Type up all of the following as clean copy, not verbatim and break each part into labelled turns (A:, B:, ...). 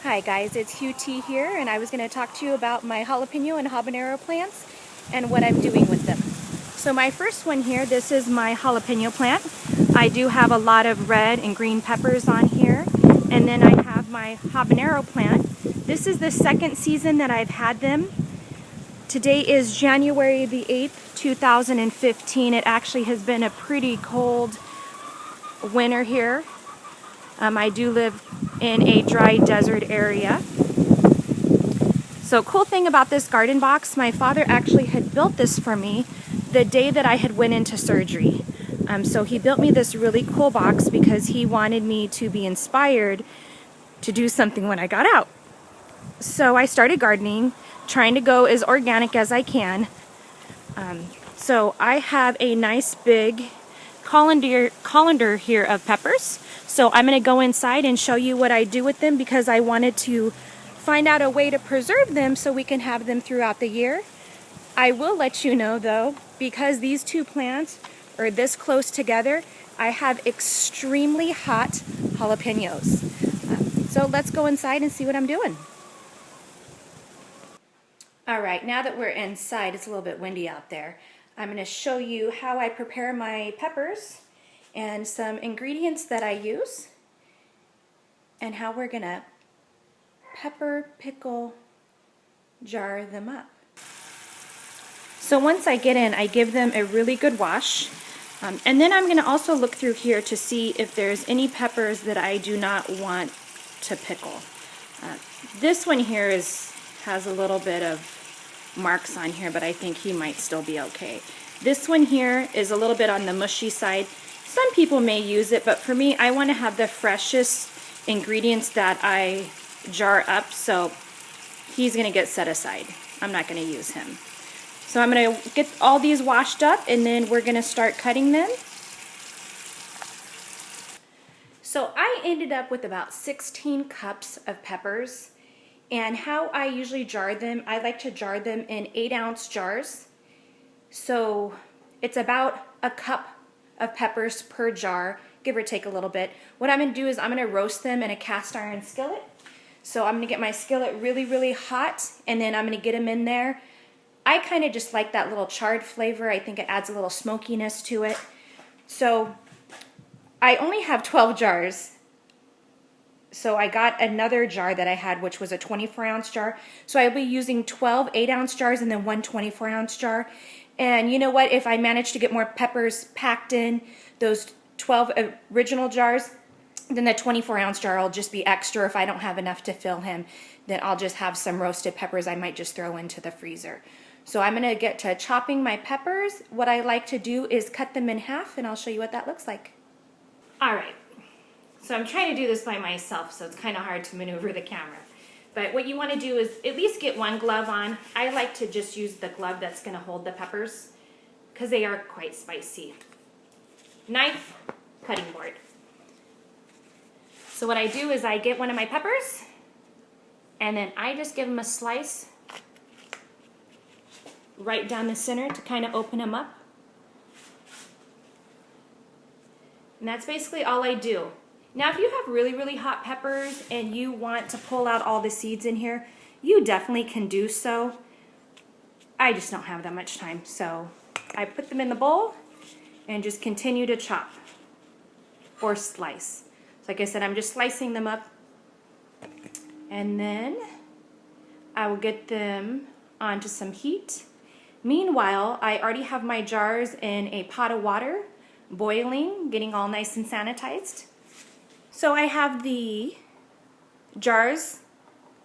A: Hi guys, it's Hugh T here, and I was going to talk to you about my jalapeno and habanero plants and what I'm doing with them. So my first one here, this is my jalapeno plant. I do have a lot of red and green peppers on here, and then I have my habanero plant. This is the second season that I've had them. Today is January the 8th, 2015. It actually has been a pretty cold winter here. I do live in a dry desert area. So cool thing about this garden box, my father actually had built this for me the day that I had went into surgery. So he built me this really cool box because he wanted me to be inspired to do something when I got out. So I started gardening, trying to go as organic as I can. So I have a nice big colander here of peppers. So I'm going to go inside and show you what I do with them because I wanted to find out a way to preserve them so we can have them throughout the year. I will let you know though, because these two plants are this close together, I have extremely hot jalapenos. So let's go inside and see what I'm doing. Alright, now that we're inside, it's a little bit windy out there. I'm going to show you how I prepare my peppers and some ingredients that I use and how we're going to pepper, pickle, jar them up. So once I get in, I give them a really good wash. And then I'm going to also look through here to see if there's any peppers that I do not want to pickle. This one here has a little bit of marks on here, but I think he might still be okay. This one here is a little bit on the mushy side. Some people may use it, but for me, I want to have the freshest ingredients that I jar up, so he's going to get set aside. I'm not going to use him. So I'm going to get all these washed up, and then we're going to start cutting them. So I ended up with about 16 cups of peppers. And how I usually jar them, I like to jar them in 8-ounce jars. So it's about a cup of peppers per jar, give or take a little bit. What I'm going to do is I'm going to roast them in a cast iron skillet. So I'm going to get my skillet really, really hot, and then I'm going to get them in there. I kind of just like that little charred flavor. I think it adds a little smokiness to it. So I only have 12 jars. So I got another jar that I had, which was a 24-ounce jar. So I'll be using 12 8-ounce jars and then one 24-ounce jar. And you know what? If I manage to get more peppers packed in those 12 original jars, then the 24-ounce jar will just be extra. If I don't have enough to fill him, then I'll just have some roasted peppers I might just throw into the freezer. So I'm going to get to chopping my peppers. What I like to do is cut them in half, and I'll show you what that looks like. All right. So I'm trying to do this by myself, so it's kind of hard to maneuver the camera. But what you want to do is at least get one glove on. I like to just use the glove that's going to hold the peppers because they are quite spicy. Knife, cutting board. So what I do is I get one of my peppers, and then I just give them a slice right down the center to kind of open them up. And that's basically all I do. Now, if you have really, really hot peppers and you want to pull out all the seeds in here, you definitely can do so. I just don't have that much time, so I put them in the bowl and just continue to chop or slice. So like I said, I'm just slicing them up, and then I will get them onto some heat. Meanwhile, I already have my jars in a pot of water, boiling, getting all nice and sanitized. So I have the jars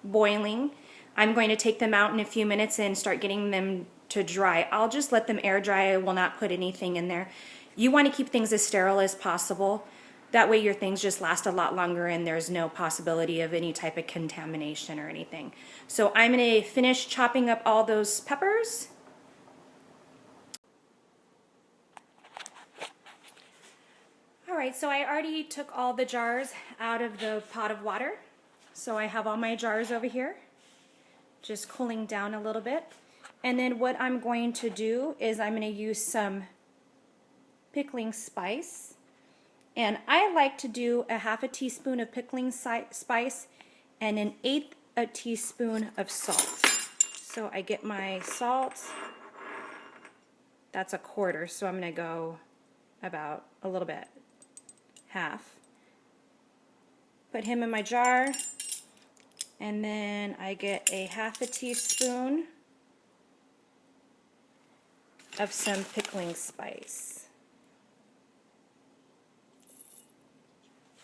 A: boiling. I'm going to take them out in a few minutes and start getting them to dry. I'll just let them air dry. I will not put anything in there. You want to keep things as sterile as possible. That way your things just last a lot longer and there's no possibility of any type of contamination or anything. So I'm going to finish chopping up all those peppers. Alright, so I already took all the jars out of the pot of water. So I have all my jars over here, just cooling down a little bit. And then what I'm going to do is I'm going to use some pickling spice. And I like to do a half a teaspoon of pickling spice and 1/8 a teaspoon of salt. So I get my salt, that's 1/4, so I'm going to go about a little bit, half. Put him in my jar, and then I get a 1/2 a teaspoon of some pickling spice.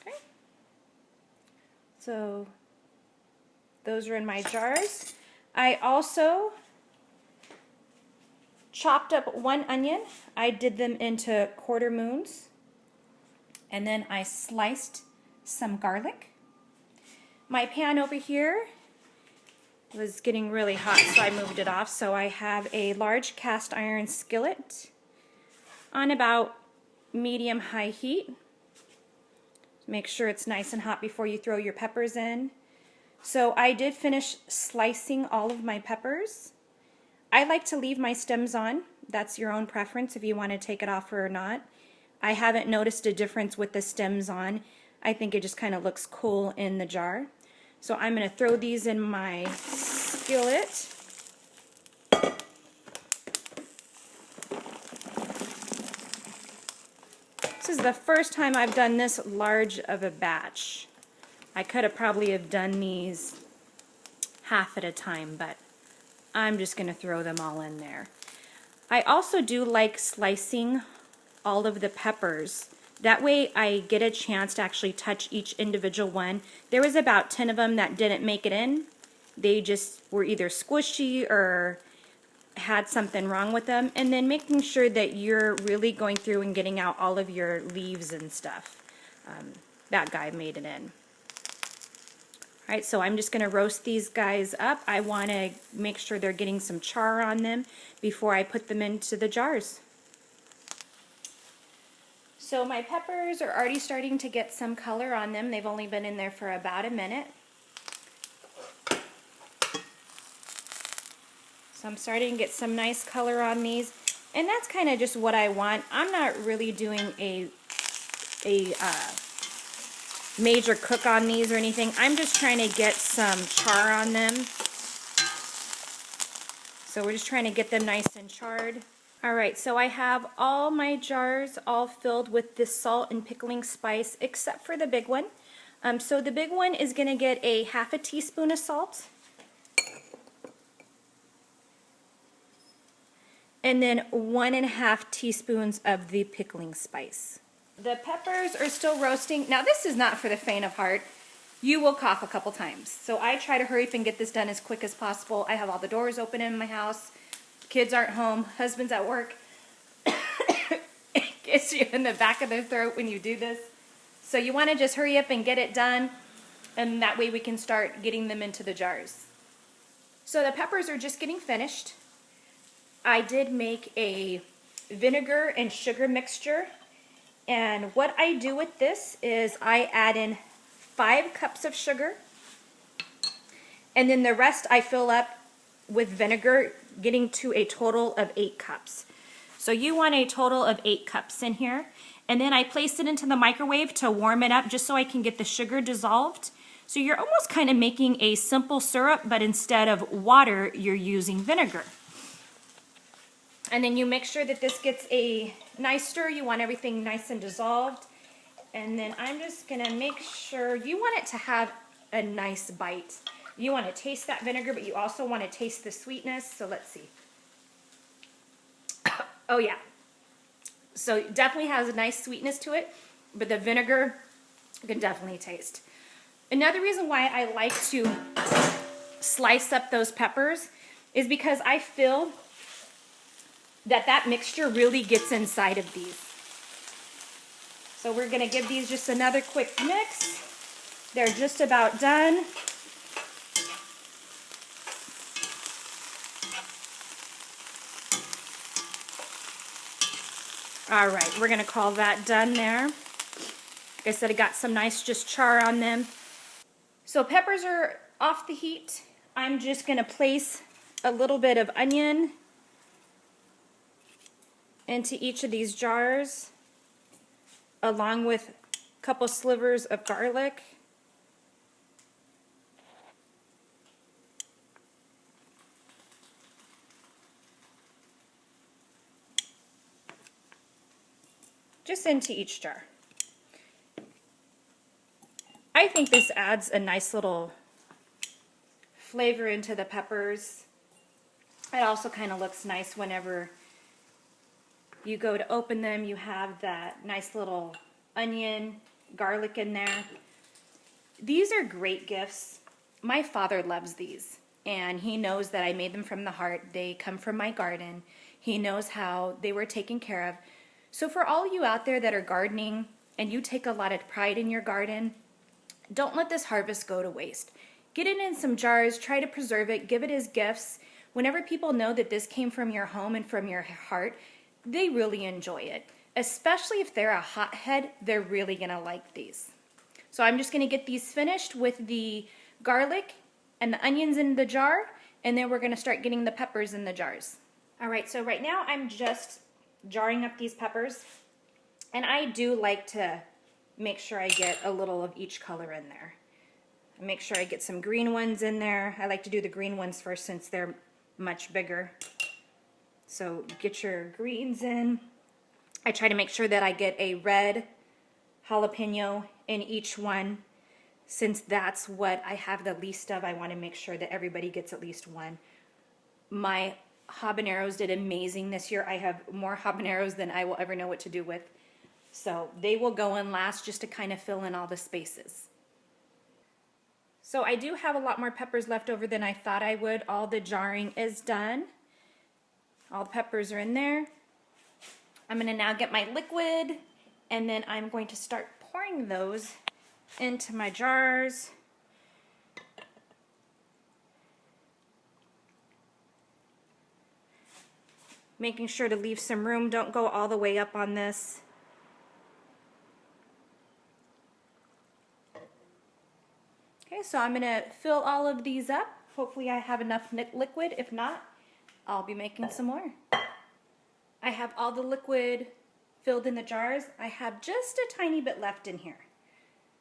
A: Okay. So those are in my jars. I also chopped up 1 onion. I did them into 1/4 moons. And then I sliced some garlic. My pan over here was getting really hot, so I moved it off. So I have a large cast iron skillet on about medium-high heat. Make sure it's nice and hot before you throw your peppers in. So I did finish slicing all of my peppers. I like to leave my stems on. That's your own preference if you want to take it off or not. I haven't noticed a difference with the stems on. I think it just kind of looks cool in the jar. So I'm going to throw these in my skillet. This is the first time I've done this large of a batch. I could have probably have done these half at a time, but I'm just going to throw them all in there. I also do like slicing all of the peppers. That way I get a chance to actually touch each individual one. There was about 10 of them that didn't make it in. They just were either squishy or had something wrong with them. And then making sure that you're really going through and getting out all of your leaves and stuff. That guy made it in. Alright, so I'm just going to roast these guys up. I want to make sure they're getting some char on them before I put them into the jars. So my peppers are already starting to get some color on them. They've only been in there for about a minute. So I'm starting to get some nice color on these. And that's kind of just what I want. I'm not really doing a major cook on these or anything. I'm just trying to get some char on them. So we're just trying to get them nice and charred. Alright, so I have all my jars all filled with this salt and pickling spice except for the big one. So the big one is going to get a 1/2 a teaspoon of salt. And then 1.5 teaspoons of the pickling spice. The peppers are still roasting. Now this is not for the faint of heart. You will cough a couple times. So I try to hurry up and get this done as quick as possible. I have all the doors open in my house. Kids aren't home, husband's at work. It gets you in the back of the throat when you do this. So you want to just hurry up and get it done, and that way we can start getting them into the jars. So the peppers are just getting finished. I did make a vinegar and sugar mixture, and what I do with this is I add in 5 cups of sugar, and then the rest I fill up with vinegar, getting to a total of 8 cups. So you want a total of 8 cups in here. And then I place it into the microwave to warm it up just so I can get the sugar dissolved. So you're almost kind of making a simple syrup, but instead of water, you're using vinegar. And then you make sure that this gets a nice stir. You want everything nice and dissolved. And then I'm just going to make sure, you want it to have a nice bite. You want to taste that vinegar, but you also want to taste the sweetness. So let's see. Oh yeah. So it definitely has a nice sweetness to it, but the vinegar you can definitely taste. Another reason why I like to slice up those peppers is because I feel that that mixture really gets inside of these. So we're going to give these just another quick mix. They're just about done. All right, we're going to call that done there. Like I said, I got some nice just char on them. So peppers are off the heat. I'm just going to place a little bit of onion into each of these jars, along with a couple slivers of garlic. just into each jar. I think this adds a nice little flavor into the peppers. It also kind of looks nice whenever you go to open them. You have that nice little onion, garlic in there. These are great gifts. My father loves these, and he knows that I made them from the heart. They come from my garden. He knows how they were taken care of. So for all you out there that are gardening and you take a lot of pride in your garden, don't let this harvest go to waste. Get it in some jars, try to preserve it, give it as gifts. Whenever people know that this came from your home and from your heart, they really enjoy it. Especially if they're a hothead, they're really gonna like these. So I'm just gonna get these finished with the garlic and the onions in the jar, and then we're gonna start getting the peppers in the jars. All right, so right now I'm just jarring up these peppers, and I do like to make sure I get a little of each color in there. Make sure I get some green ones in there. I like to do the green ones first since they're much bigger. So get your greens in. I try to make sure that I get a red jalapeno in each one. Since that's what I have the least of, I want to make sure that everybody gets at least one. My habaneros did amazing this year. I have more habaneros than I will ever know what to do with. So they will go in last just to kind of fill in all the spaces. So I do have a lot more peppers left over than I thought I would. All the jarring is done. All the peppers are in there. I'm going to now get my liquid, and then I'm going to start pouring those into my jars. Making sure to leave some room. Don't go all the way up on this. Okay, so I'm going to fill all of these up. Hopefully I have enough liquid. If not, I'll be making some more. I have all the liquid filled in the jars. I have just a tiny bit left in here.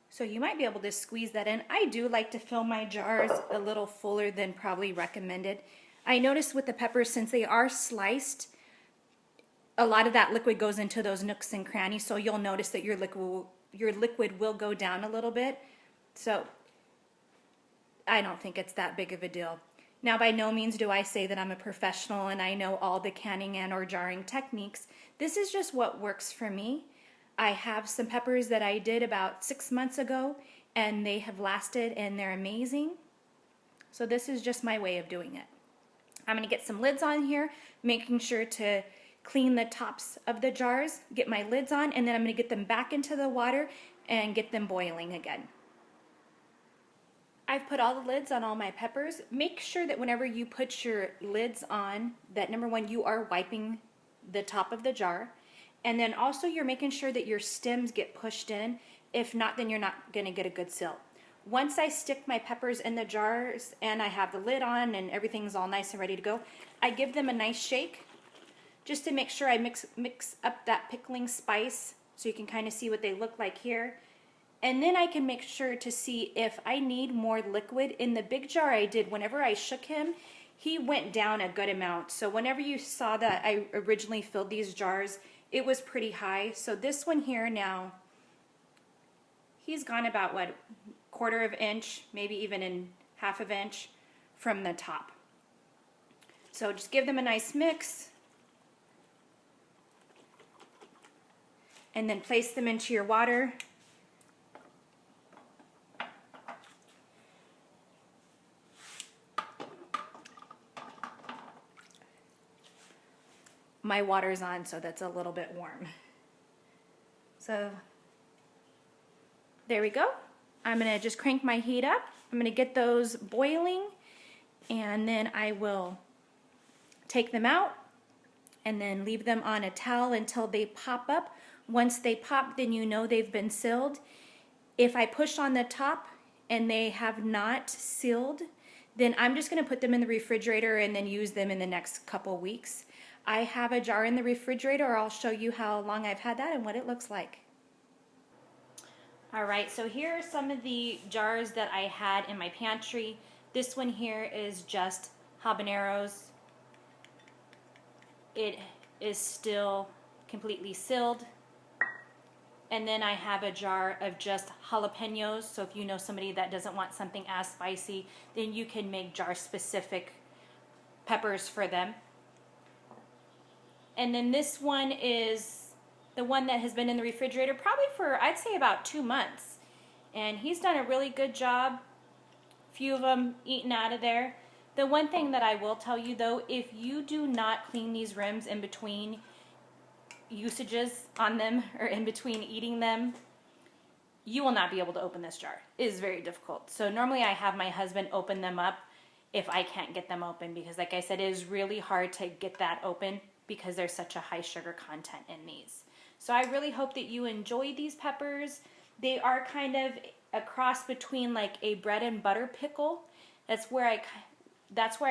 A: So you might be able to squeeze that in. I do like to fill my jars a little fuller than probably recommended. I noticed with the peppers, since they are sliced, a lot of that liquid goes into those nooks and crannies, so you'll notice that your liquid will go down a little bit. So I don't think it's that big of a deal. Now, by no means do I say that I'm a professional and I know all the canning and or jarring techniques. This is just what works for me. I have some peppers that I did about 6 months ago, and they have lasted and they're amazing. So this is just my way of doing it. I'm going to get some lids on here, making sure to clean the tops of the jars, get my lids on, and then I'm going to get them back into the water and get them boiling again. I've put all the lids on all my peppers. Make sure that whenever you put your lids on, that number one, you are wiping the top of the jar. And then also you're making sure that your stems get pushed in. If not, then you're not going to get a good seal. Once I stick my peppers in the jars and I have the lid on and everything's all nice and ready to go, I give them a nice shake just to make sure I mix up that pickling spice so you can kind of see what they look like here. And then I can make sure to see if I need more liquid. In the big jar I did, whenever I shook him, he went down a good amount. So whenever you saw that I originally filled these jars, it was pretty high. So this one here now, he's gone about, what, 1/4 inch, maybe even in 1/2 inch from the top. So just give them a nice mix. And then place them into your water. My water's on, so that's a little bit warm. So there we go. I'm gonna just crank my heat up. I'm gonna get those boiling, and then I will take them out and then leave them on a towel until they pop up. Once they pop, then you know they've been sealed. If I push on the top and they have not sealed, then I'm just gonna put them in the refrigerator and then use them in the next couple weeks. I have a jar in the refrigerator. I'll show you how long I've had that and what it looks like. All right, so here are some of the jars that I had in my pantry. This one here is just habaneros. It is still completely sealed. And then I have a jar of just jalapenos. So if you know somebody that doesn't want something as spicy, then you can make jar specific peppers for them. And then this one is the one that has been in the refrigerator probably for, I'd say, about 2 months. And he's done a really good job. Few of them eaten out of there. The one thing that I will tell you though, if you do not clean these rims in between usages on them or in between eating them, you will not be able to open this jar. It is very difficult. So normally I have my husband open them up if I can't get them open, because like I said, it is really hard to get that open because there's such a high sugar content in these. So I really hope that you enjoy these peppers. They are kind of a cross between like a bread and butter pickle. That's where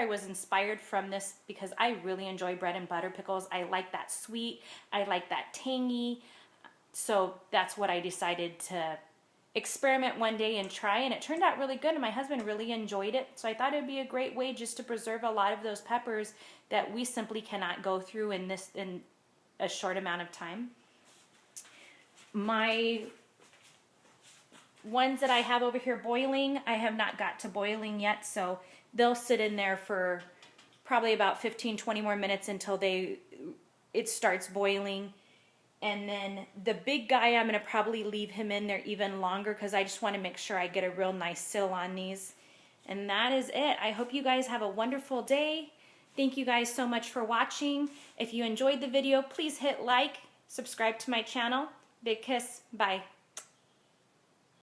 A: I was inspired from this, because I really enjoy bread and butter pickles. I like that sweet, I like that tangy. So that's what I decided to experiment one day and try, and it turned out really good, and my husband really enjoyed it. So I thought it would be a great way just to preserve a lot of those peppers that we simply cannot go through in a short amount of time. My ones that I have over here boiling, I have not got to boiling yet, so they'll sit in there for probably about 15-20 more minutes until it starts boiling. And then the big guy, I'm going to probably leave him in there even longer, because I just want to make sure I get a real nice sill on these. And that is it. I hope you guys have a wonderful day. Thank you guys so much for watching. If you enjoyed the video, please hit like, subscribe to my channel. Big kiss. Bye.